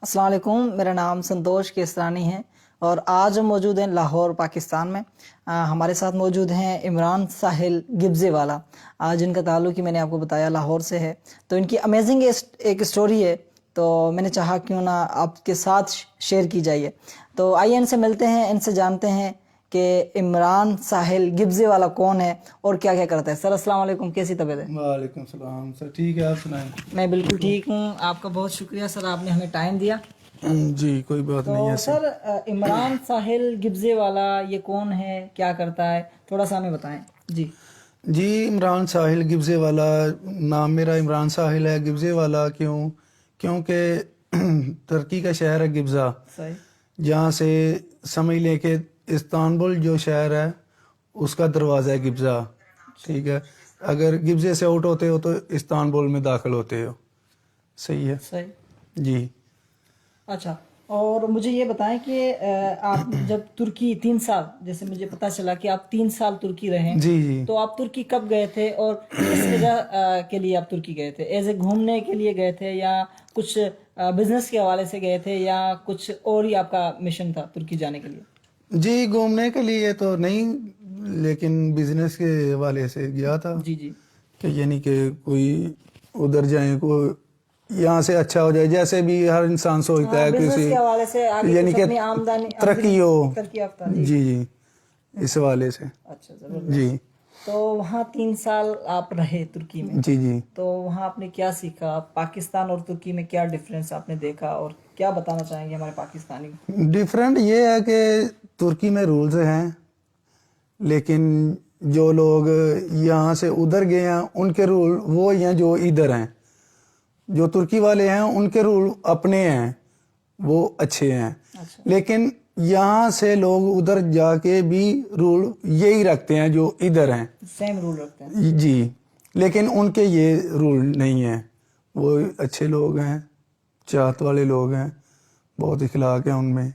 السلام علیکم، میرا نام سنتوش کیسرانی ہے اور آج ہم موجود ہیں لاہور پاکستان میں۔ ہمارے ساتھ موجود ہیں عمران ساحل گبزے والا، جن کا تعلق ہی میں نے آپ کو بتایا لاہور سے ہے۔ تو ان کی امیزنگ ایک اسٹوری ہے، تو میں نے چاہا کیوں نہ آپ کے ساتھ شیئر کی جائے۔ تو آئیے ان سے ملتے ہیں، ان سے جانتے ہیں کہ عمران ساحل گبزے والا کون ہے اور کیا کیا کرتا ہے۔ سر السلام علیکم، کیسی طبیعت ہے؟ وعلیکم السلام سر، ٹھیک ہے، آپ سنائیں؟ میں بالکل ٹھیک ہوں، آپ کا بہت شکریہ سر، آپ نے ہمیں ٹائم دیا۔ جی کوئی بات نہیں ہے سر عمران ساحل گبزے والا یہ کون ہے، کیا کرتا ہے، تھوڑا سا ہمیں بتائیں۔ جی عمران ساحل گبزے والا، نام میرا عمران ساحل ہے، گبزے والا کیونکہ ترکی کا شہر ہے گبزا، جہاں سے سمجھ لیں کہ استانبول جو شہر ہے اس کا دروازہ ہے گبزا، ٹھیک ہے۔ اگر گبزے سے آؤٹ ہوتے ہو تو استانبول میں داخل ہوتے ہو، صحیح ہے جی۔ اچھا، اور مجھے یہ بتائیں کہ آپ جب ترکی 3 سال، جیسے مجھے پتا چلا کہ آپ 3 سال ترکی رہے، جی تو آپ ترکی کب گئے تھے اور کس وجہ کے لیے آپ ترکی گئے تھے؟ ایز اے گھومنے کے لیے گئے تھے یا کچھ بزنس کے حوالے سے گئے تھے یا کچھ اور ہی آپ کا مشن تھا ترکی جانے کے لیے؟ جی گھومنے کے لیے تو نہیں، لیکن بزنس کے حوالے سے گیا تھا کہ یعنی کہ کوئی ادھر جائیں، کوئی یہاں سے اچھا ہو جائے، جیسے بھی ہر انسان سوچتا ہے کسی یعنی کہ ترقی ہو، جی اس حوالے سے۔ اچھا جی، تو وہاں 3 سال آپ رہے ترکی میں، جی تو وہاں آپ نے کیا سیکھا؟ پاکستان اور ترکی میں کیا ڈفرینس آپ نے دیکھا اور کیا بتانا چاہیں گے ہمارے پاکستانی؟ ڈفرینٹ یہ ہے کہ ترکی میں رولز ہیں، لیکن جو لوگ یہاں سے ادھر گئے ہیں ان کے رول وہ ہیں جو ادھر ہیں۔ جو ترکی والے ہیں ان کے رول اپنے ہیں، وہ اچھے ہیں، لیکن یہاں سے لوگ ادھر جا کے بھی رول یہی رکھتے ہیں جو ادھر ہیں، سیم رول رکھتے ہیں جی، لیکن ان کے یہ رول نہیں ہیں۔ وہ اچھے لوگ ہیں، چاہت والے لوگ ہیں، بہت اخلاق ہے ان میں،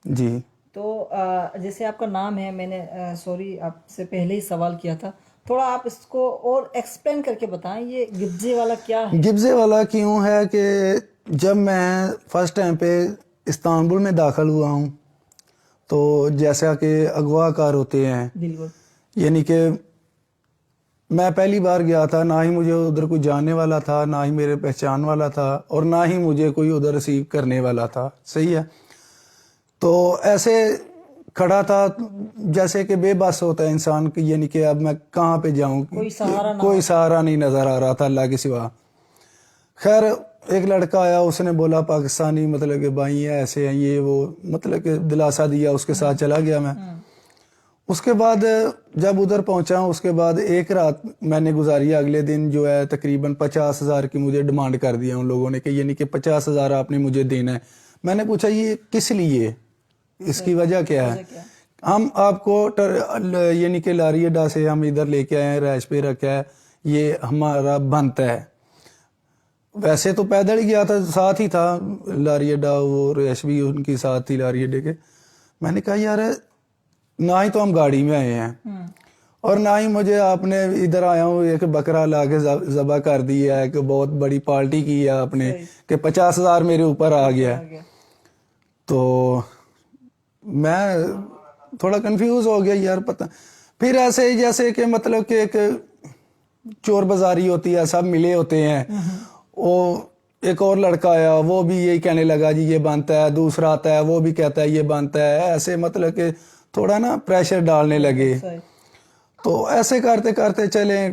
جی۔ تو جیسے آپ کا نام ہے، میں نے سوری آپ سے پہلے ہی سوال کیا تھا، تھوڑا آپ اس کو اور ایکسپلین کر کے بتائیں، یہ گبزے والا کیا ہے؟ گبزے والا کیوں ہے کہ جب میں فرسٹ ٹائم پہ استانبول میں داخل ہوا ہوں تو جیسا کہ اغوا کار ہوتے ہیں، یعنی کہ میں پہلی بار گیا تھا، نہ ہی مجھے ادھر کوئی جاننے والا تھا، نہ ہی میرے پہچان والا تھا، اور نہ ہی مجھے کوئی ادھر ریسیو کرنے والا تھا، صحیح ہے۔ تو ایسے کھڑا تھا جیسے کہ بے بس ہوتا ہے انسان، یعنی کہ اب میں کہاں پہ جاؤں، کوئی سہارا نہیں نظر آ رہا تھا اللہ کے سوا۔ خیر ایک لڑکا آیا، اس نے بولا پاکستانی مطلب کہ بھائی ایسے ہیں یہ وہ، مطلب کہ دلاسا دیا، اس کے ساتھ چلا گیا میں۔ اس کے بعد جب ادھر پہنچا اس کے بعد ایک رات میں نے گزاری، اگلے دن جو ہے تقریباً 50,000 کی مجھے ڈیمانڈ کر دیا ان لوگوں نے کہ یعنی کہ 50,000 آپ نے مجھے دینا ہے۔ میں نے پوچھا یہ کس لیے، اس کی وجہ کیا ہے؟ ہم آپ کو یعنی کہ لاری اڈا سے ہم ادھر لے کے آئے ہیں، رہائش پہ رکھا ہے، یہ ہمارا بنتا ہے۔ ویسے تو پیدل ہی گیا تھا، ساتھ ہی تھا لاری اڈا، وہ رہائش بھی ان کی ساتھ تھی لاری اڈے کے۔ میں نے کہا یار نہ ہی تو ہم گاڑی میں آئے ہیں اور نہ ہی مجھے آپ نے ادھر آیا ہوں ایک بکرا لا کے ذبح کر دیا ہے کہ بہت بڑی پارٹی کی ہے آپ نے کہ 50,000 میرے اوپر آ گیا۔ تو میں تھوڑا کنفیوز ہو گیا یار، پتہ پھر ایسے جیسے کہ مطلب کہ ایک چور بازاری ہوتی ہے، سب ملے ہوتے ہیں۔ وہ ایک اور لڑکا آیا، وہ بھی یہی کہنے لگا جی یہ بنتا ہے، دوسرا آتا ہے وہ بھی کہتا ہے یہ بنتا ہے، ایسے مطلب کہ تھوڑا نا پریشر ڈالنے لگے۔ تو ایسے کرتے کرتے چلے،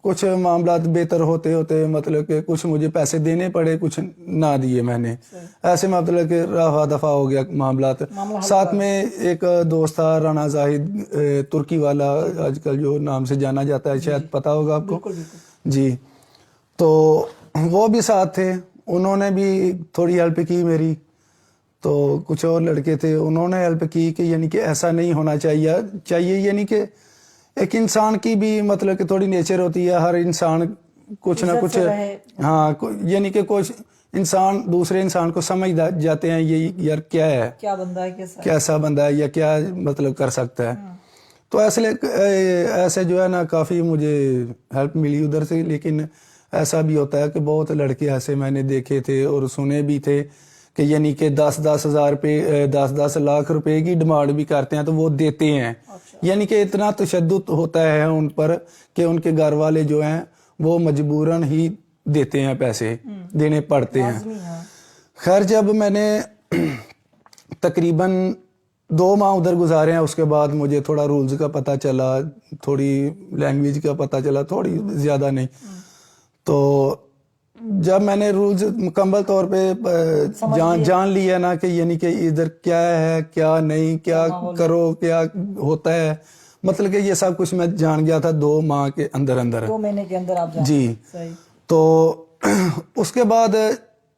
کچھ معاملات بہتر ہوتے ہوتے مطلب کہ کچھ مجھے پیسے دینے پڑے، کچھ نہ دیے میں نے، ایسے مطلب کہ رفع دفع ہو گیا معاملات۔ ساتھ میں ایک دوست تھا رانا زاہد، ترکی والا، آج کل جو نام سے جانا جاتا ہے، شاید پتہ ہوگا آپ کو، جی۔ تو وہ بھی ساتھ تھے، انہوں نے بھی تھوڑی ہیلپ کی میری۔ تو کچھ اور لڑکے تھے، انہوں نے ہیلپ کی کہ یعنی کہ ایسا نہیں ہونا چاہیے، یعنی کہ ایک انسان کی بھی مطلب کہ تھوڑی نیچر ہوتی ہے، ہر انسان کچھ نہ کچھ، ہاں یعنی کہ کچھ انسان دوسرے انسان کو سمجھ جاتے ہیں یہ یار کیا ہے، کیا بندہ ہے، کیسا بندہ ہے یا کیا مطلب کر سکتا ہے۔ تو ایسے جو ہے نا کافی مجھے ہیلپ ملی ادھر سے، لیکن ایسا بھی ہوتا ہے کہ بہت لڑکے ایسے میں نے دیکھے تھے اور سنے بھی تھے کہ یعنی کہ 10 لاکھ روپے کی ڈیمانڈ بھی کرتے ہیں تو وہ دیتے ہیں. یعنی کہ اتنا تشدد ہوتا ہے ان پر کہ ان کے گھر والے جو ہیں وہ مجبوراً ہی دیتے ہیں, پیسے دینے پڑتے ہیں. خیر جب میں نے تقریباً 2 ماہ ادھر گزارے ہیں, اس کے بعد مجھے تھوڑا رولز کا پتہ چلا, تھوڑی لینگویج کا پتہ چلا, تھوڑی زیادہ نہیں. تو جب میں نے رولز مکمل طور پہ جان لیا نا کہ یعنی کہ ادھر کیا ہے کیا نہیں, کیا کرو کیا ہوتا ہے, مطلب کہ یہ سب کچھ میں جان گیا تھا 2 ماہ کے اندر 2 مہینے کے اندر آپ جی. تو اس کے بعد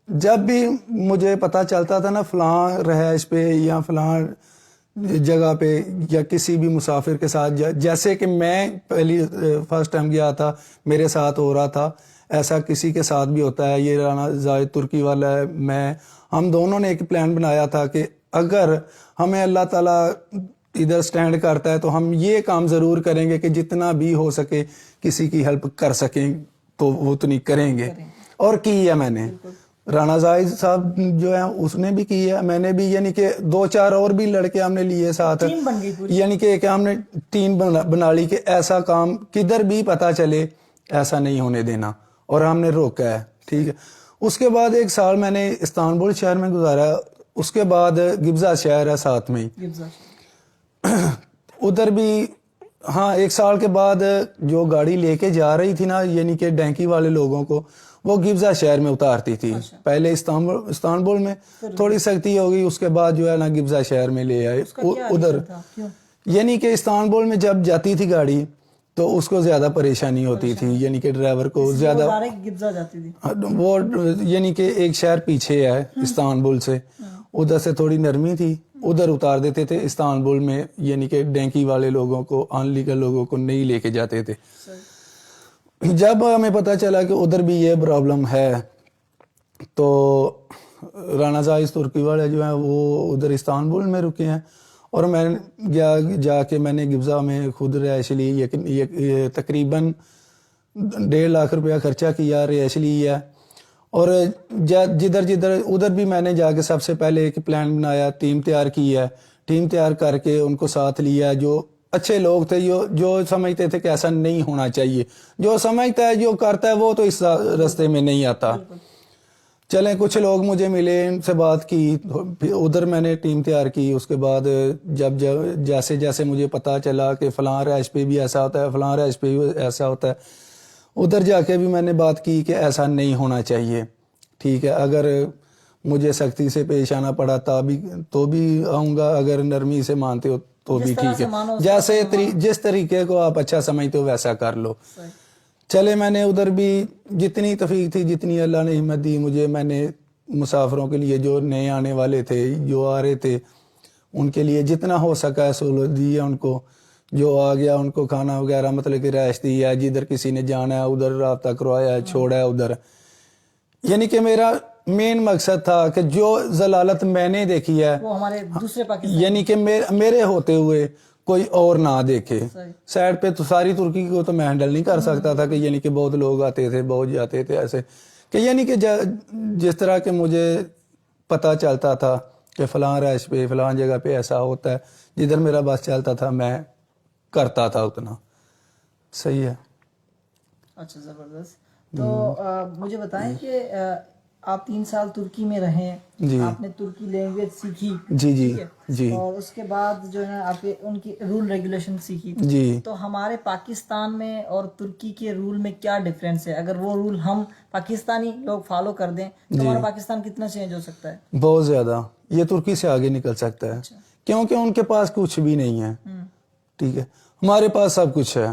جب بھی مجھے پتہ چلتا تھا نا فلاں رہائش پہ یا فلاں جگہ پہ یا کسی بھی مسافر کے ساتھ, جیسے کہ میں پہلی فرسٹ ٹائم گیا تھا میرے ساتھ ہو رہا تھا, ایسا کسی کے ساتھ بھی ہوتا ہے. یہ رانا زاہد ترکی والا ہے, ہم دونوں نے ایک پلان بنایا تھا کہ اگر ہمیں اللہ تعالیٰ ادھر سٹینڈ کرتا ہے تو ہم یہ کام ضرور کریں گے کہ جتنا بھی ہو سکے کسی کی ہیلپ کر سکیں تو وہ اتنی کریں گے. اور کی ہے میں نے, رانا زاہد صاحب جو ہے اس نے بھی کی ہے, میں نے بھی, یعنی کہ 2-4 اور بھی لڑکے ہم نے لیے ساتھ, یعنی کہ ہم نے ٹیم بنا لی کہ ایسا کام کدھر بھی پتہ چلے ایسا نہیں ہونے دینا, اور ہم نے روکا ہے. ٹھیک ہے. اس کے بعد 1 سال میں نے استانبول شہر میں گزارا, اس کے بعد گبزا شہر ہے ساتھ میں ہی, ادھر بھی ہاں 1 سال کے بعد جو گاڑی لے کے جا رہی تھی نا, یعنی کہ ڈینکی والے لوگوں کو, وہ گبزا شہر میں اتارتی تھی. پہلے استانبول میں تھوڑی سختی ہو گئی, اس کے بعد جو ہے نا گبزا شہر میں لے آئے ادھر. یعنی کہ استانبول میں جب جاتی تھی گاڑی تو اس کو زیادہ پریشانی ہوتی تھی, یعنی کہ ڈرائیور کو زیادہ, وہ یعنی کہ ایک شہر پیچھے ہے استانبول سے, ادھر سے تھوڑی نرمی تھی, ادھر اتار دیتے تھے. استانبول میں یعنی کہ ڈینکی والے لوگوں کو, ان لیگل لوگوں کو نہیں لے کے جاتے تھے. جب ہمیں پتہ چلا کہ ادھر بھی یہ پرابلم ہے تو رانا زاہد ترکی والے جو ہیں وہ ادھر استانبول میں رکے ہیں, اور میں جا کے میں نے گبزا میں خود رہائش لی. تقریباً 1.5 لاکھ روپیہ خرچہ کیا, رہائش لی ہے. اور جدھر ادھر بھی میں نے جا کے سب سے پہلے ایک پلان بنایا, ٹیم تیار کی ہے. ٹیم تیار کر کے ان کو ساتھ لیا, جو اچھے لوگ تھے, جو سمجھتے تھے کہ ایسا نہیں ہونا چاہیے. جو سمجھتا ہے جو کرتا ہے وہ تو اس راستے میں نہیں آتا. چلیں کچھ لوگ مجھے ملے, ان سے بات کی, ادھر میں نے ٹیم تیار کی. اس کے بعد جب جیسے جیسے مجھے پتا چلا کہ فلاں رہائش پہ بھی ایسا ہوتا ہے, فلاں رہائش پہ بھی ایسا ہوتا ہے, ادھر جا کے بھی میں نے بات کی کہ ایسا نہیں ہونا چاہیے. ٹھیک ہے, اگر مجھے سختی سے پیش آنا پڑا تو بھی آؤں گا, اگر نرمی سے مانتے ہو تو بھی ٹھیک ہے, جیسے جس طریقے کو آپ اچھا سمجھتے ہو ویسا کر لو. چلے میں نے ادھر بھی جتنی توفیق تھی, جتنی اللہ نے ہمت دی مجھے, میں نے مسافروں کے لیے, جو نئے آنے والے تھے, جو آ رہے تھے, ان کے لیے جتنا ہو سکا ہے سہولت دی ہے ان کو. جو آ گیا ان کو کھانا وغیرہ مطلب کہ رہائش دی ہے, جدھر کسی نے جانا ہے ادھر رابطہ کروایا ہے, چھوڑا ہے ادھر. یعنی کہ میرا مین مقصد تھا کہ جو ضلالت میں نے دیکھی ہے وہ ہمارے دوسرے پاکستان, یعنی کہ میرے ہوتے ہوئے کوئی اور نہ دیکھے. سائڈ پہ تو ساری ترکی کو تو میں ہینڈل نہیں کر سکتا تھا, کہ یعنی کہ بہت لوگ آتے تھے, بہت جاتے تھے ایسے, کہ یعنی کہ جس طرح کہ مجھے پتہ چلتا تھا کہ فلاں رہائش پہ فلاں جگہ پہ ایسا ہوتا ہے, جدھر میرا بس چلتا تھا میں کرتا تھا اتنا. صحیح ہے. اچھا زبردست. تو مجھے بتائیں کہ آپ 3 سال ترکی میں رہے, آپ نے ترکی لینگویج سیکھی, جی, اور اس کے بعد جو ہے آپ ان کی رول ریگولیشن سیکھی. جی. تو ہمارے پاکستان میں اور ترکی کے رول میں کیا ڈفرینس ہے؟ اگر وہ رول ہم پاکستانی لوگ فالو کر دیں تو ہمارا پاکستان کتنا چینج ہو سکتا ہے؟ بہت زیادہ. یہ ترکی سے آگے نکل سکتا ہے, کیونکہ ان کے پاس کچھ بھی نہیں ہے. ٹھیک ہے, ہمارے پاس سب کچھ ہے,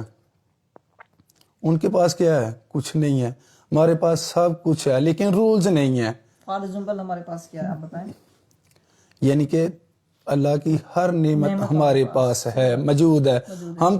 ان کے پاس کیا ہے؟ کچھ نہیں ہے. ہمارے پاس سب کچھ ہے لیکن رولز نہیں ہے. فار ایگزامپل ہمارے پاس کیا ہے آپ بتائیں. یعنی کہ اللہ کی ہر نعمت ہمارے پاس ہے, موجود ہے. ہم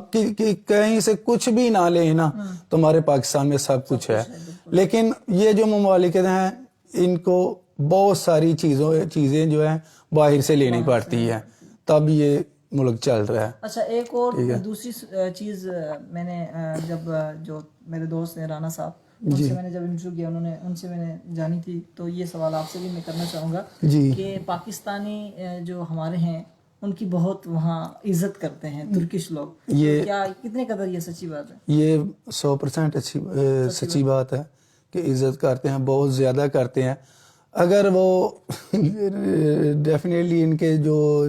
کہیں سے کچھ بھی نہ لیں نا تو ہمارے پاکستان میں سب کچھ ہے. لیکن یہ جو ممالک ہیں ان کو بہت ساری چیزیں جو ہیں باہر سے لینی پڑتی ہے, تب یہ ملک چل رہا ہے. اچھا, ایک اور دوسری چیز میں نے, جب جو میرے دوست ہیں رانا صاحب, ان سے میں نے جب انٹرویو کیا ان سے میں نے جانی تھی، تو یہ سوال آپ سے بھی میں کرنا چاہوں گا جی کہ پاکستانی جو ہمارے ہیں ان کی بہت وہاں عزت کرتے ہیں ترکش لوگ، یہ کیا کتنے قدر یہ سچی بات ہے؟ یہ 100% اچھی سچی بات ہے کہ عزت کرتے ہیں، بہت زیادہ کرتے ہیں. اگر وہ ڈیفینیٹلی ان کے جو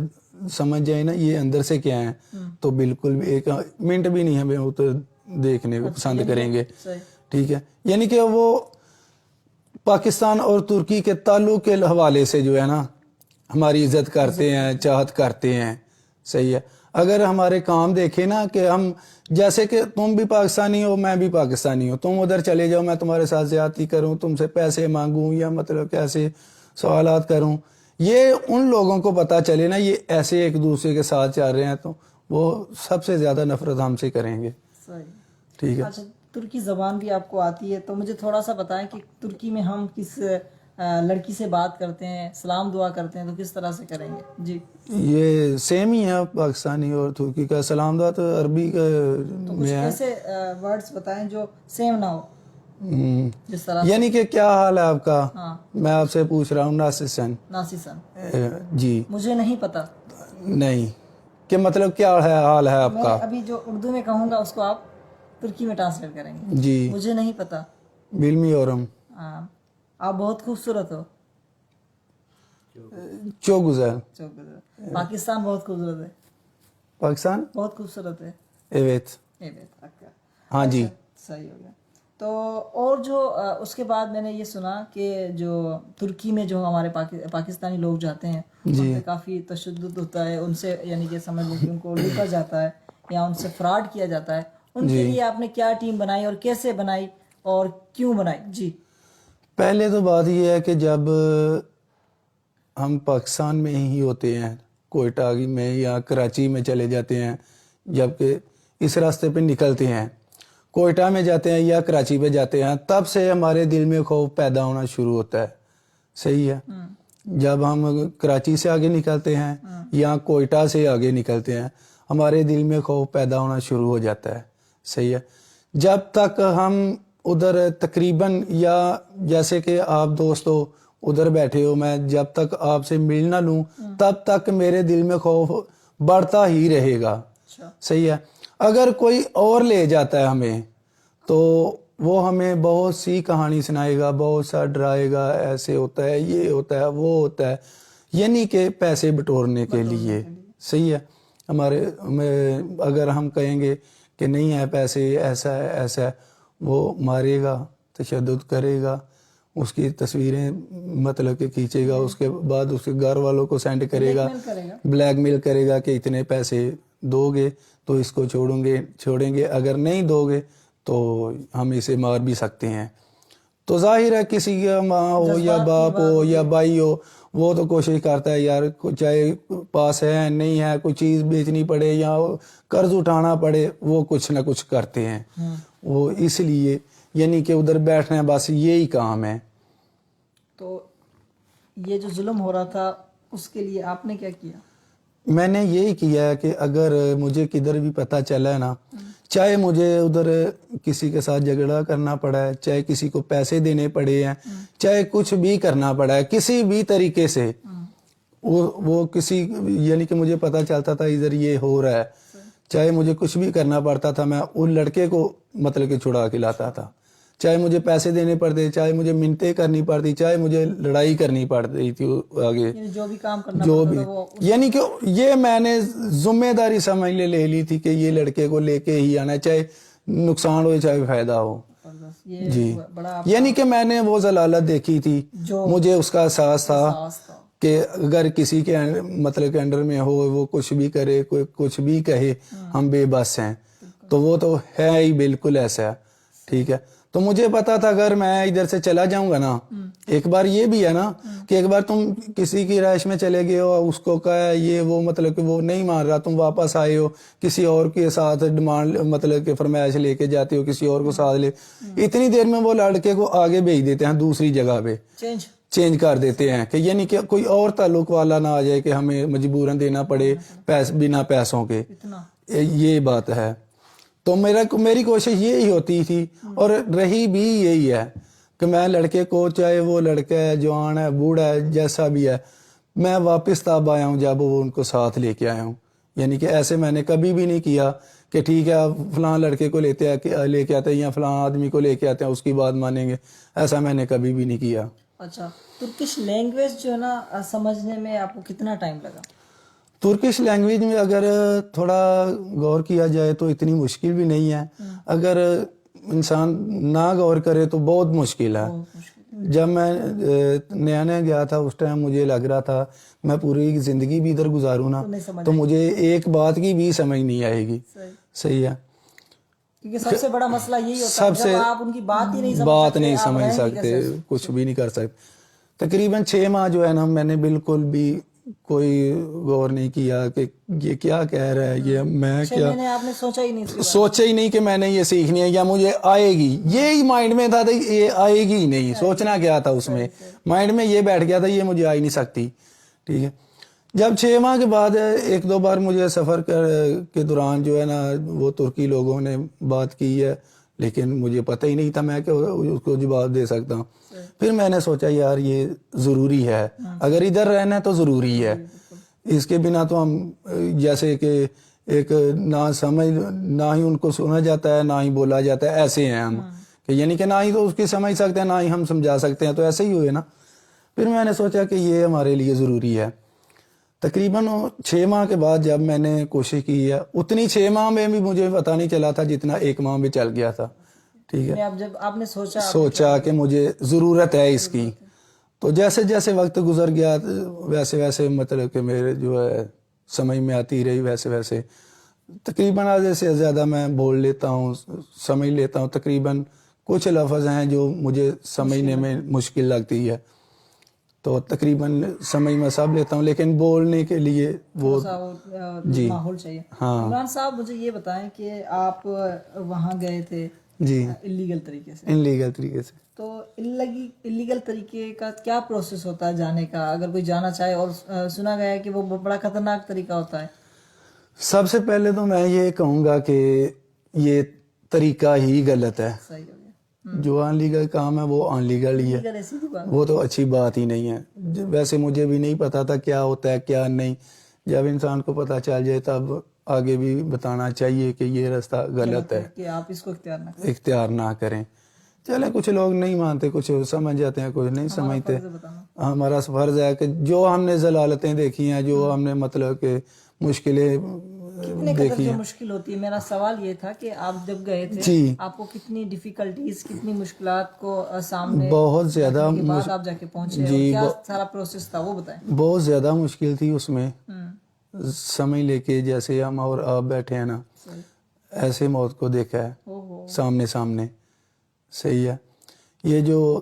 سمجھ جائے نا یہ اندر سے کیا ہیں تو بالکل بھی ایک منٹ بھی نہیں ہمیں وہ تو دیکھنے کو پسند کریں گے. ٹھیک ہے، یعنی کہ وہ پاکستان اور ترکی کے تعلق کے حوالے سے جو ہے نا ہماری عزت کرتے ہیں، چاہت کرتے ہیں. صحیح ہے. اگر ہمارے کام دیکھیں نا کہ ہم جیسے کہ تم بھی پاکستانی ہو میں بھی پاکستانی ہوں، تم ادھر چلے جاؤ میں تمہارے ساتھ زیادتی کروں، تم سے پیسے مانگوں یا مطلب کیسے سوالات کروں، یہ ان لوگوں کو پتہ چلے نا یہ ایسے ایک دوسرے کے ساتھ چل رہے ہیں تو وہ سب سے زیادہ نفرت ہم سے کریں گے. ٹھیک ہے. اچھا، ترکی زبان بھی آپ کو آتی ہے تو مجھے تھوڑا سا بتائیں کہ ترکی میں ہم کس لڑکی سے بات کرتے ہیں، سلام دعا کرتے ہیں تو کس طرح سے کریں گے؟ جی یہ سیم ہی ہے پاکستانی اور ترکی کا. سلام دعا تو عربی کچھ ایسے ورڈز بتائیں جو سیم نہ ہو جس طرح. یعنی کہ کیا حال ہے آپ کا؟ میں آپ سے پوچھ رہا ہوں. ناسسن. جی مجھے نہیں پتا. نہیں کہ مطلب کیا ہے حال ہے آپ کا؟ ابھی جو اردو میں کہوں گا اس کو آپ ترکی میں ٹرانسلیٹ کریں گے. جی مجھے نہیں پتا. بالمی اورم. آپ بہت خوبصورت ہو. چو گزر. پاکستان بہت خوبصورت ہے. پاکستان بہت خوبصورت ہے. ایویت. ہاں جی صحیح ہو گیا. تو اور جو اس کے بعد میں نے یہ سنا کہ جو ترکی میں جو ہمارے پاکستانی لوگ جاتے ہیں ان پہ کافی تشدد ہوتا ہے، ان سے یعنی کہ سمجھ لیں کہ ان کو لوٹا جاتا ہے یا ان سے فراڈ کیا جاتا ہے. ان کے لیے آپ نے کیا ٹیم بنائی اور کیسے بنائی اور کیوں بنائی؟ جی پہلے تو بات یہ ہے کہ جب ہم پاکستان میں ہی ہوتے ہیں، کوئٹہ میں یا کراچی میں چلے جاتے ہیں، جبکہ اس راستے پہ نکلتے ہیں، کوئٹہ میں جاتے ہیں یا کراچی پہ جاتے ہیں، تب سے ہمارے دل میں خوف پیدا ہونا شروع ہوتا ہے. صحیح ہے. جب ہم کراچی سے آگے نکلتے ہیں یا کوئٹہ سے آگے نکلتے ہیں ہمارے دل میں خوف پیدا ہونا شروع ہو جاتا ہے. صحیح ہے. جب تک ہم ادھر تقریباً یا جیسے کہ آپ دوستو ادھر بیٹھے ہو، میں جب تک آپ سے مل نہ لوں تب تک میرے دل میں خوف بڑھتا ہی رہے گا. صحیح ہے. اگر کوئی اور لے جاتا ہے ہمیں تو وہ ہمیں بہت سی کہانی سنائے گا، بہت سا ڈرائے گا، ایسے ہوتا ہے، یہ ہوتا ہے، وہ ہوتا ہے، یعنی کہ پیسے بٹورنے کے لیے. صحیح ہے. اگر ہم کہیں گے کہ نہیں ہے پیسے، ایسا ہے ایسا ہے، وہ مارے گا، تشدد کرے گا، اس کی تصویریں مطلب کہ کھینچے گا، اس کے بعد اس کے گھر والوں کو سینڈ کرے گا، بلیک میل کرے گا کہ اتنے پیسے دو گے تو اس کو چھوڑیں گے، اگر نہیں دو گے تو ہم اسے مار بھی سکتے ہیں. تو ظاہر ہے کسی کا ماں ہو یا باپ ہو یا بھائی ہو وہ تو کوشش کرتا ہے یار چاہے پاس ہے نہیں ہے، کوئی چیز بیچنی پڑے یا قرض اٹھانا پڑے، وہ کچھ نہ کچھ کرتے ہیں. وہ اس لیے یعنی کہ ادھر بیٹھنا ہے، بس یہی کام ہے. تو یہ جو ظلم ہو رہا تھا اس کے لیے آپ نے کیا کیا؟ میں نے یہی کیا ہے کہ اگر مجھے کدھر بھی پتہ چلا ہے نا، چاہے مجھے ادھر کسی کے ساتھ جھگڑا کرنا پڑا ہے، چاہے کسی کو پیسے دینے پڑے ہیں، چاہے کچھ بھی کرنا پڑا ہے کسی بھی طریقے سے، وہ کسی یعنی کہ مجھے پتہ چلتا تھا ادھر یہ ہو رہا ہے، چاہے مجھے کچھ بھی کرنا پڑتا تھا میں ان لڑکے کو مطلب کہ چھڑا کے لاتا تھا. چاہے مجھے پیسے دینے پڑتے، چاہے مجھے منتیں کرنی پڑتی، چاہے مجھے لڑائی کرنی پڑتی تھی آگے، جو بھی کام کرنا جو بھی، یعنی کہ یہ میں نے ذمہ داری سمجھ لے لی تھی کہ یہ لڑکے کو لے کے ہی آنا، چاہے نقصان ہو چاہے فائدہ ہو. جی یعنی کہ میں نے وہ ضلالت دیکھی تھی، مجھے اس کا احساس تھا کہ اگر کسی کے مطلب کے انڈر میں ہو وہ کچھ بھی کرے، کوئی کچھ بھی کہے، ہم بے بس ہیں. تو وہ تو ہے ہی بالکل ایسا. ٹھیک ہے. تو مجھے پتا تھا اگر میں ادھر سے چلا جاؤں گا نا، ایک بار یہ بھی ہے نا کہ ایک بار تم کسی کی رہائش میں چلے گئے ہو، اس کو کہا یہ وہ مطلب کہ وہ نہیں مان رہا، تم واپس آئے ہو کسی اور کے ساتھ ڈیمانڈ مطلب کہ فرمائش لے کے جاتے ہو کسی اور کو ساتھ لے، اتنی دیر میں وہ لڑکے کو آگے بھیج دیتے ہیں دوسری جگہ پہ، چینج کر دیتے ہیں کہ یعنی کہ کوئی اور تعلق والا نہ آ جائے کہ ہمیں مجبوراً دینا پڑے بنا پیسوں کے. یہ بات ہے. تو میری کوشش یہی ہوتی تھی اور رہی بھی یہی ہے کہ میں لڑکے کو, چاہے وہ لڑکا ہے, جوان ہے, بوڑھا ہے, جیسا بھی ہے, میں واپس تب آیا ہوں جب وہ ان کو ساتھ لے کے آیا ہوں. یعنی کہ ایسے میں نے کبھی بھی نہیں کیا کہ ٹھیک ہے آپ فلاں لڑکے کو لے کے آتے ہیں یا فلاں آدمی کو لے کے آتے ہیں اس کی بات مانیں گے, ایسا میں نے کبھی بھی نہیں کیا. اچھا, ترکش لینگویج جو ہے نا سمجھنے میں آپ کو کتنا ٹائم لگا؟ ترکش لینگویج میں اگر تھوڑا غور کیا جائے تو اتنی مشکل بھی نہیں ہے, اگر انسان نہ غور کرے تو بہت مشکل ہے. جب میں نیا نیا گیا تھا اس ٹائم مجھے لگ رہا تھا میں پوری زندگی بھی ادھر گزاروں نا تو مجھے ایک بات کی بھی سمجھ نہیں آئے گی. صحیح ہے, کیونکہ سب سے بڑا مسئلہ یہی ہوتا ہے جب آپ ان کی بات ہی نہیں سمجھ سکتے, کچھ بھی نہیں کر سکتے. تقریباً 6 ماہ جو ہے نا میں نے بالکل بھی کوئی غور نہیں کیا کہ یہ کیا کہہ رہا ہے, یہ میں کیا, آپ نے سوچا ہی نہیں کہ میں نے یہ سیکھنی ہے یا مجھے آئے گی. یہی مائنڈ میں تھا یہ آئے گی ہی نہیں, سوچنا کیا تھا اس میں, مائنڈ میں یہ بیٹھ گیا تھا یہ مجھے آ ہی نہیں سکتی. ٹھیک ہے, جب 6 ماہ کے بعد 1-2 بار مجھے سفر کے دوران جو ہے نا وہ ترکی لوگوں نے بات کی ہے لیکن مجھے پتہ ہی نہیں تھا میں کہ اس کو جواب دے سکتا ہوں. پھر میں نے سوچا یار یہ ضروری ہے, اگر ادھر رہنا ہے تو ضروری ہے, اس کے بنا تو ہم جیسے کہ ایک نہ سمجھ نہ ہی ان کو سنا جاتا ہے نہ ہی بولا جاتا ہے, ایسے ہیں ہم کہ یعنی کہ نہ ہی تو اس کی سمجھ سکتے ہیں نہ ہی ہم سمجھا سکتے ہیں, تو ایسے ہی ہوئے نا. پھر میں نے سوچا کہ یہ ہمارے لیے ضروری ہے. تقریباً 6 ماہ کے بعد جب میں نے کوشش کی ہے اتنی 6 ماہ میں بھی مجھے پتہ نہیں چلا تھا جتنا 1 ماہ میں چل گیا تھا. ٹھیک ہے, جب آپ نے سوچا کہ مجھے ضرورت ہے اس کی, تو جیسے جیسے وقت گزر گیا ویسے ویسے مطلب کہ میرے جو ہے سمجھ میں آتی رہی, ویسے ویسے تقریباً آدھے سے زیادہ میں بول لیتا ہوں, سمجھ لیتا ہوں. تقریباً کچھ لفظ ہیں جو مجھے سمجھنے میں مشکل لگتی ہے تو تقریباً سمجھ میں سب لیتا ہوں لیکن بولنے کے لیے وہ جی ماحول چاہیے. عمران صاحب مجھے یہ بتائیں کہ آپ وہاں گئے تھے جی انلیگل طریقے سے, تو انلیگل طریقے کا کیا پروسیس ہوتا ہے جانے کا اگر کوئی جانا چاہے, اور سنا گیا ہے کہ وہ بڑا خطرناک طریقہ ہوتا ہے؟ سب سے پہلے تو میں یہ کہوں گا کہ یہ طریقہ ہی غلط ہے. صحیح ہو گیا. جو ان لیگل کام ہے وہ ان لیگل ہی ہے, وہ تو اچھی بات ہی نہیں ہے. ویسے مجھے بھی نہیں پتا تھا کیا ہوتا ہے کیا نہیں, جب انسان کو پتا چل جائے تب آگے بھی بتانا چاہیے کہ یہ راستہ غلط ہے کہ آپ اس کو اختیار نہ کریں. چلے کچھ لوگ نہیں مانتے, کچھ سمجھ جاتے ہیں, کچھ نہیں سمجھتے. ہمارا فرض ہے کہ جو ہم نے ضلالتیں دیکھی ہیں, جو ہم نے مطلب کہ مشکلیں دیکھی ہیں. مشکل ہوتی ہے. میرا سوال یہ تھا کہ آپ جب گئے تھے جی آپ کو کتنی ڈیفیکلٹیز کتنی مشکلات کو سامنے بہت زیادہ بعد آپ جا کے پہنچے, کیا سارا پروسیس تھا وہ بتائیں. بہت زیادہ مشکل تھی اس میں, سمجھ لے کے جیسے ہم اور آپ بیٹھے ہیں نا ایسے موت کو دیکھا ہے سامنے. صحیح ہے. یہ جو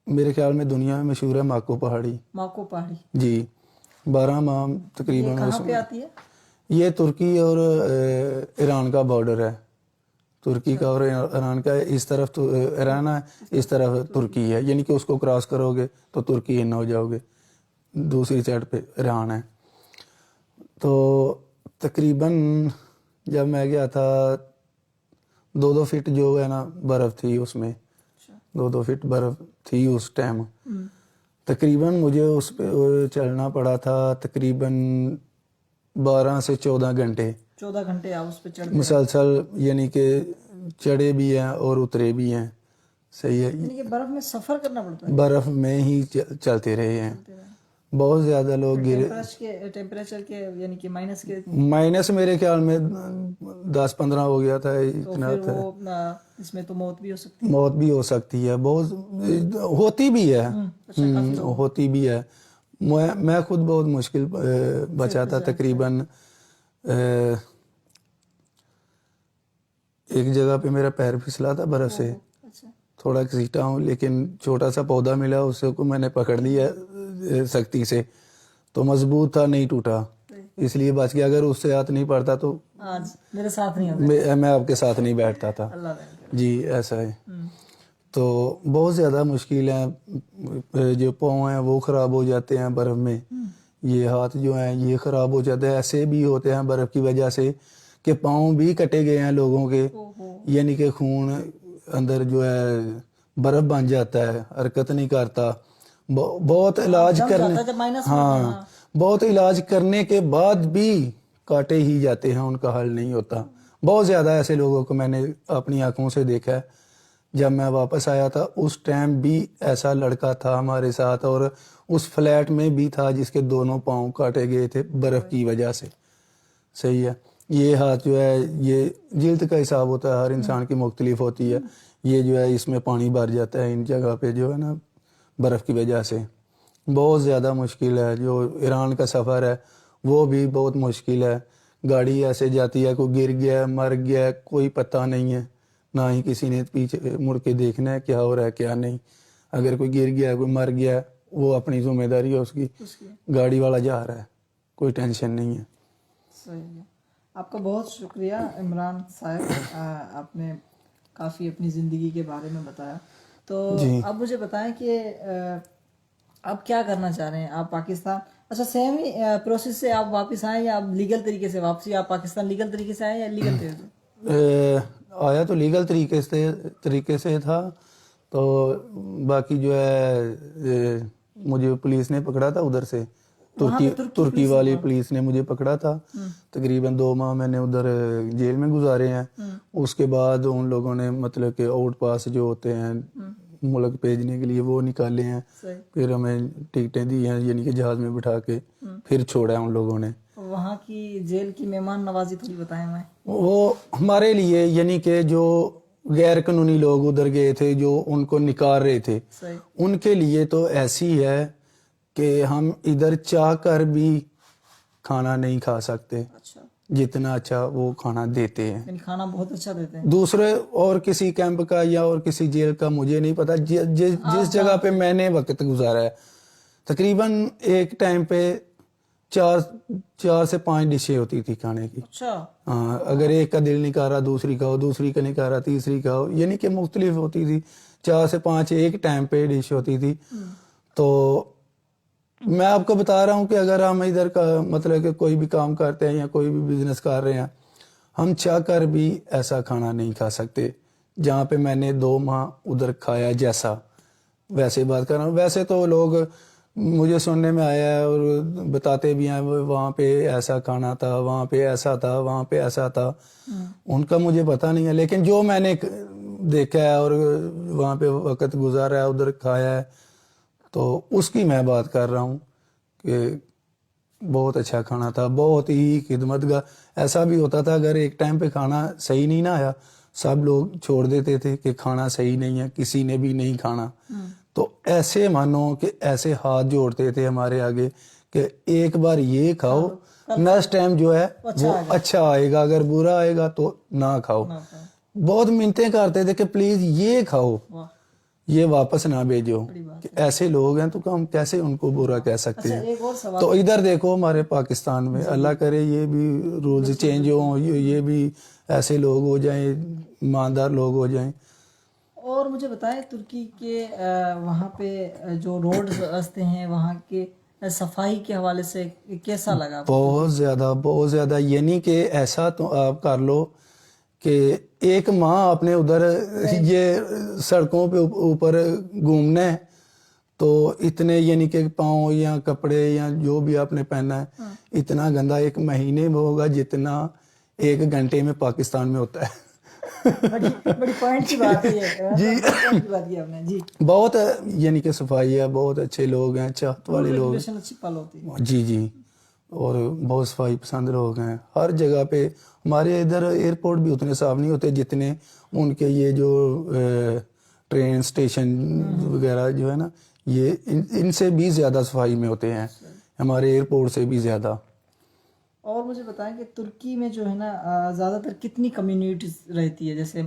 میرے خیال میں دنیا میں مشہور ہے ماکو پہاڑی. جی 12 ماہ تقریباً. کہاں پہ آتی ہے یہ ترکی اور ایران کا بارڈر ہے. ترکی کا اور ایران کا, اس طرف تو ایران ہے اس طرف ترکی ہے, یعنی کہ اس کو کراس کرو گے تو ترکی ان ہو جاؤ گے, دوسری سائڈ پہ ایران ہے. تو تقریباً جب میں گیا تھا 2 فٹ جو ہے نا برف تھی اس میں, 2 فٹ برف تھی اس ٹائم. تقریباً مجھے اس پہ چلنا پڑا تھا تقریباً 12 سے 14 گھنٹے. 14 گھنٹے آپ اس پہ چڑھ مسلسل, یعنی کہ چڑھے بھی ہیں اور اترے بھی ہیں. صحیح ہے. یعنی کہ برف میں سفر کرنا پڑتا ہے, برف میں ہی چلتے رہے ہیں. بہت زیادہ لوگ گرے. ٹیمپریچر کے یعنی کہ مائنس میرے خیال میں 10-15 ہو گیا تھا. اتنا اس میں تو موت بھی ہو سکتی ہے. بہت ہوتی بھی ہے. میں خود بہت مشکل بچا تھا. تقریباً ایک جگہ پہ میرا پیر پھسلا تھا برف سے, تھوڑا گھسیٹا ہوں لیکن چھوٹا سا پودا ملا اس کو میں نے پکڑ لیا سختی سے, تو مضبوط تھا, نہیں ٹوٹا, اس لیے بچ گیا. اگر اس سے ہاتھ نہیں پڑتا تو میرے ساتھ نہیں ہوتا, میں آپ کے ساتھ نہیں بیٹھتا تھا. جی ایسا ہے. تو بہت زیادہ مشکل ہے. جو پاؤں ہیں وہ خراب ہو جاتے ہیں برف میں, یہ ہاتھ جو ہیں یہ خراب ہو جاتے ہیں. ایسے بھی ہوتے ہیں برف کی وجہ سے کہ پاؤں بھی کٹے گئے ہیں لوگوں کے، یعنی کہ خون اندر جو ہے برف بن جاتا ہے، حرکت نہیں کرتا، بہت علاج کرنے، ہاں بہت علاج کرنے کے بعد بھی کاٹے ہی جاتے ہیں، ان کا حل نہیں ہوتا. بہت زیادہ ایسے لوگوں کو میں نے اپنی آنکھوں سے دیکھا ہے. جب میں واپس آیا تھا اس ٹائم بھی ایسا لڑکا تھا ہمارے ساتھ، اور اس فلیٹ میں بھی تھا جس کے دونوں پاؤں کاٹے گئے تھے برف کی وجہ سے. صحیح ہے. یہ ہاتھ جو ہے یہ جلد کا حساب ہوتا ہے، ہر انسان کی مختلف ہوتی ہے. یہ جو ہے اس میں پانی بھر جاتا ہے ان جگہ پہ جو ہے نا برف کی وجہ سے. بہت زیادہ مشکل ہے. جو ایران کا سفر ہے وہ بھی بہت مشکل ہے. گاڑی ایسے جاتی ہے، کوئی گر گیا مر گیا کوئی پتہ نہیں ہے، نہ ہی کسی نے پیچھے مڑ کے دیکھنا ہے کیا ہو رہا ہے کیا نہیں. اگر کوئی گر گیا کوئی مر گیا وہ اپنی ذمہ داری ہے اس کی، گاڑی والا جا رہا ہے، کوئی ٹینشن نہیں ہے. صحیح ہے. آپ کا بہت شکریہ عمران صاحب، آپ نے کافی اپنی زندگی کے بارے میں بتایا. تو اب مجھے بتائیں کہ آپ کیا کرنا چاہ رہے ہیں؟ آپ پاکستان، اچھا سیم ہی پروسیس سے آپ واپس آئیں یا آپ لیگل طریقے سے واپسی، آپ پاکستان لیگل طریقے سے آئیں یا لیگل طریقے سے؟ آیا تو لیگل طریقے سے تھا، تو باقی جو ہے مجھے پولیس نے پکڑا تھا ادھر سے، ترکی والی پولیس نے مجھے پکڑا تھا. تقریباً 2 ماہ میں نے ادھر جیل میں گزارے ہیں. اس کے بعد ان لوگوں نے مطلب کہ آؤٹ پاس جو ہوتے ہیں ملک بھیجنے کے لیے وہ نکالے ہیں. پھر ہمیں ٹکٹیں دی ہیں، یعنی کہ جہاز میں بٹھا کے پھر چھوڑا ہے ان لوگوں نے. وہاں کی جیل کی مہمان نوازی تھوڑی بتائیں. میں وہ ہمارے لیے یعنی کہ جو غیر قانونی لوگ ادھر گئے تھے جو ان کو نکال رہے تھے، ان کے لیے تو ایسی ہے کہ ہم ادھر چاہ کر بھی کھانا نہیں کھا سکتے. جتنا اچھا وہ کھانا دیتے ہیں، کھانا بہت اچھا دیتے ہیں. دوسرے اور کسی کیمپ کا یا اور کسی جیل کا مجھے نہیں پتا. جس جگہ پہ میں نے وقت گزارا ہے تقریباً ایک ٹائم پہ 4 سے 5 ڈشیں ہوتی تھی کھانے کی. ہاں، اگر ایک کا دل نہیں کر رہا دوسری کھاؤ، دوسری کا نہیں کر رہا تیسری کھاؤ، یعنی کہ مختلف ہوتی تھی. 4 سے 5 ایک ٹائم پہ ڈش ہوتی تھی. تو میں آپ کو بتا رہا ہوں کہ اگر ہم ادھر کا مطلب کہ کوئی بھی کام کرتے ہیں یا کوئی بھی بزنس کر رہے ہیں، ہم چاہ کر بھی ایسا کھانا نہیں کھا سکتے جہاں پہ میں نے 2 ماہ ادھر کھایا. جیسا ویسے بات کر رہا ہوں. ویسے تو لوگ مجھے سننے میں آیا ہے اور بتاتے بھی ہیں وہاں پہ ایسا کھانا تھا، وہاں پہ ایسا تھا، وہاں پہ ایسا تھا. ان کا مجھے پتہ نہیں ہے، لیکن جو میں نے دیکھا ہے اور وہاں پہ وقت گزارا ہے ادھر کھایا ہے تو اس کی میں بات کر رہا ہوں کہ بہت اچھا کھانا تھا، بہت ہی خدمت گار. ایسا بھی ہوتا تھا اگر ایک ٹائم پہ کھانا صحیح نہیں نہ آیا سب لوگ چھوڑ دیتے تھے کہ کھانا صحیح نہیں ہے، کسی نے بھی نہیں کھانا. تو ایسے مانو کہ ایسے ہاتھ جوڑتے تھے ہمارے آگے کہ ایک بار یہ کھاؤ، نیکسٹ ٹائم جو ہے وہ اچھا آئے گا، اگر برا آئے گا تو نہ کھاؤ. بہت منتیں کرتے تھے کہ پلیز یہ کھاؤ، یہ واپس نہ بھیجو. ایسے لوگ ہیں تو ہم کیسے ان کو برا کہہ سکتے ہیں. تو ادھر دیکھو ہمارے پاکستان میں اللہ کرے یہ بھی رولز چینج ہوں، یہ بھی ایسے لوگ ہو جائیں، ایماندار لوگ ہو جائیں. اور مجھے بتائیں ترکی کے وہاں پہ جو روڈز راستے ہیں وہاں کے صفائی کے حوالے سے کیسا لگا؟ بہت زیادہ. یعنی کہ ایسا تو آپ کر لو کہ 1 ماہ آپ نے ادھر یہ سڑکوں پہ اوپر گھومنا ہے تو اتنے یعنی کہ پاؤں یا کپڑے یا جو بھی آپ نے پہنا ہے اتنا گندا 1 مہینے میں ہوگا جتنا 1 گھنٹے میں پاکستان میں ہوتا ہے. بڑی پوائنٹ کی بات ہے جی. بہت یعنی کہ صفائی ہے، بہت اچھے لوگ ہیں، چاہت والے لوگ ہیں. جی اور بہت صفائی پسند لوگ ہیں. ہر جگہ پہ ہمارے ادھر ایئرپورٹ بھی اتنے صاف نہیں ہوتے جتنے ان کے یہ جو ٹرین اسٹیشن وغیرہ جو ہے نا یہ ان سے بھی زیادہ صفائی میں ہوتے ہیں، ہمارے ایئرپورٹ سے بھی زیادہ. اور مجھے بتائیں کہ ترکی میں جو ہے نا زیادہ تر کتنی کمیونٹیز رہتی ہے؟ جیسے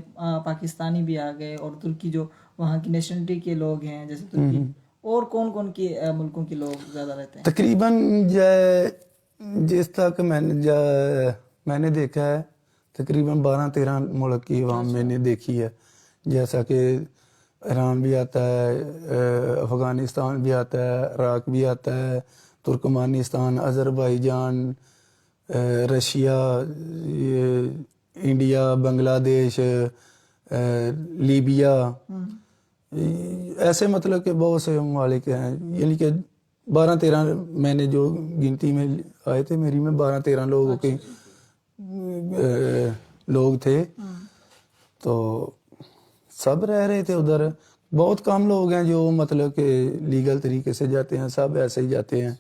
پاکستانی بھی آ گئے اور ترکی جو وہاں کی نیشنلٹی کے لوگ ہیں جیسے ترکی، اور کون کی ملکوں کے لوگ زیادہ رہتے ہیں؟ تقریباً جس تک میں نے دیکھا ہے تقریباً 12-13 ملک کی عوام میں نے دیکھی ہے. جیسا کہ ایران بھی آتا ہے، افغانستان بھی آتا ہے، عراق بھی آتا ہے، ترکمانستان، آذربائیجان، رشیا، یہ انڈیا، بنگلہ دیش، لیبیا، ایسے مطلب کہ بہت سے ممالک ہیں. یعنی کہ 12-13 میں نے جو گنتی میں آئے تھے میری میں 12-13 لوگوں کے لوگ تھے. تو سب رہ رہے تھے ادھر. بہت کم لوگ ہیں جو مطلب کہ لیگل طریقے سے جاتے ہیں، سب ایسے ہی جاتے ہیں.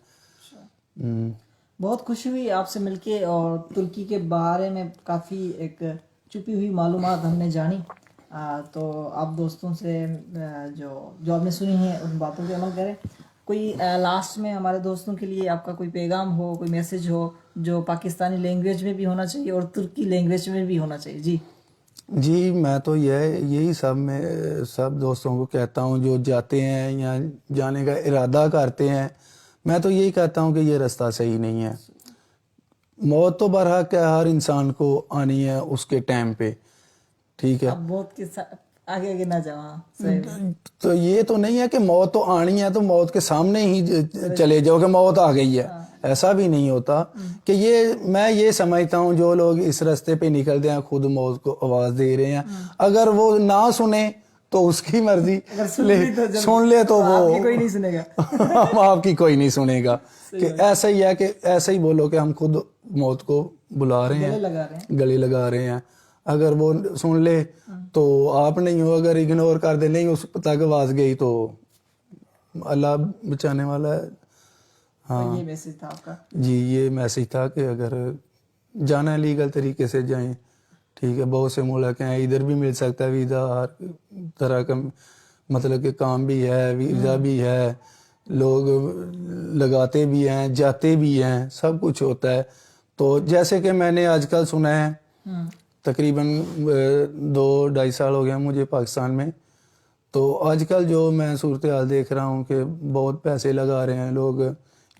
بہت خوشی ہوئی آپ سے مل کے، اور ترکی کے بارے میں کافی ایک چھپی ہوئی معلومات ہم نے جانی. تو آپ دوستوں سے جو آپ نے سنی ہیں ان باتوں پہ عمل کریں. کوئی لاسٹ میں ہمارے دوستوں کے لیے آپ کا کوئی پیغام ہو، کوئی میسج ہو جو پاکستانی لینگویج میں بھی ہونا چاہیے اور ترکی لینگویج میں بھی ہونا چاہیے؟ جی میں تو یہی سب دوستوں کو کہتا ہوں جو جاتے ہیں یا جانے کا ارادہ کرتے ہیں. میں تو یہی کہتا ہوں کہ یہ رستہ صحیح نہیں ہے. موت تو برحق ہے، ہر انسان کو آنی ہے اس کے ٹائم پہ، ٹھیک ہے. اب موت کے آگے نہ جاؤ. تو یہ تو نہیں ہے کہ موت تو آنی ہے تو موت کے سامنے ہی چلے جاؤ کہ موت آ گئی ہے. ایسا بھی نہیں ہوتا. کہ میں یہ سمجھتا ہوں جو لوگ اس راستے پہ نکلتے ہیں خود موت کو آواز دے رہے ہیں. اگر وہ نہ سنیں تو اس کی مرضی، سن لے تو وہ کوئی نہیں سنے گا. آپ کی کوئی نہیں سنے گا. کہ ایسا ہی ہے کہ ایسا ہی بولو کہ ہم خود موت کو بلا رہے ہیں، گلے لگا رہے ہیں. اگر وہ سن لے تو آپ نہیں ہو، اگر اگنور کر دے نہیں اس تک آواز گئی تو اللہ بچانے والا ہے. ہاں یہ میسج تھا آپ کا؟ جی یہ میسج تھا کہ اگر جانا ہے لیگل طریقے سے جائیں، ٹھیک ہے. بہت سے ملک ہیں، ادھر بھی مل سکتا ہے ویزا، ہر طرح کا مطلب کہ کام بھی ہے، ویزا بھی ہے، لوگ لگاتے بھی ہیں، جاتے بھی ہیں، سب کچھ ہوتا ہے. تو جیسے کہ میں نے آج کل سنا ہے تقریباً 2-2.5 سال ہو گیا مجھے پاکستان میں. تو آج کل جو میں صورتحال دیکھ رہا ہوں کہ بہت پیسے لگا رہے ہیں لوگ.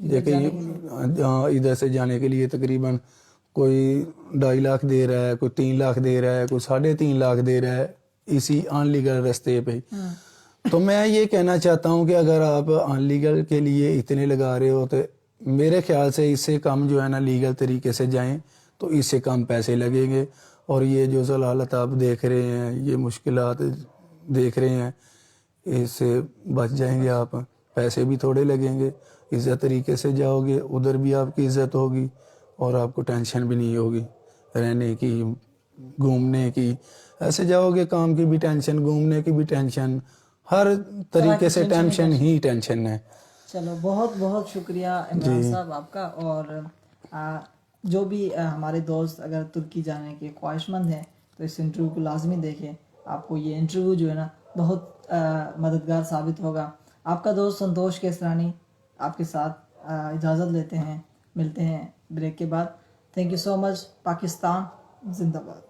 دیکھیں ادھر سے جانے کے لیے تقریباً کوئی 2.5 لاکھ دے رہا ہے، کوئی 3 لاکھ دے رہا ہے، کوئی 3.5 لاکھ دے رہا ہے اسی ان لیگل رستے پہ. تو میں یہ کہنا چاہتا ہوں کہ اگر آپ ان لیگل کے لیے اتنے لگا رہے ہو تو میرے خیال سے اس سے کم جو ہے نا لیگل طریقے سے جائیں تو اس سے کم پیسے لگیں گے. اور یہ جو ضلالت آپ دیکھ رہے ہیں، یہ مشکلات دیکھ رہے ہیں، اس سے بچ جائیں گے آپ. پیسے بھی تھوڑے لگیں گے، عزت طریقے سے جاؤ گے، ادھر بھی آپ کی عزت ہوگی اور آپ کو ٹینشن بھی نہیں ہوگی رہنے کی، گھومنے کی. ایسے جاؤ گے کام کی بھی ٹینشن، گھومنے کی بھی ٹینشن، ہر طریقے سے ٹینشن ہی ٹینشن ہے. چلو بہت بہت شکریہ عمران صاحب آپ کا. اور جو بھی ہمارے دوست اگر ترکی جانے کے خواہش مند ہیں تو اس انٹرویو کو لازمی دیکھیں. آپ کو یہ انٹرویو جو ہے نا بہت مددگار ثابت ہوگا. آپ کا دوست سنتوش کیسرانی آپ کے ساتھ اجازت لیتے ہیں. ملتے ہیں بریک کے بعد. تھینک یو سو مچ. پاکستان زندہ باد.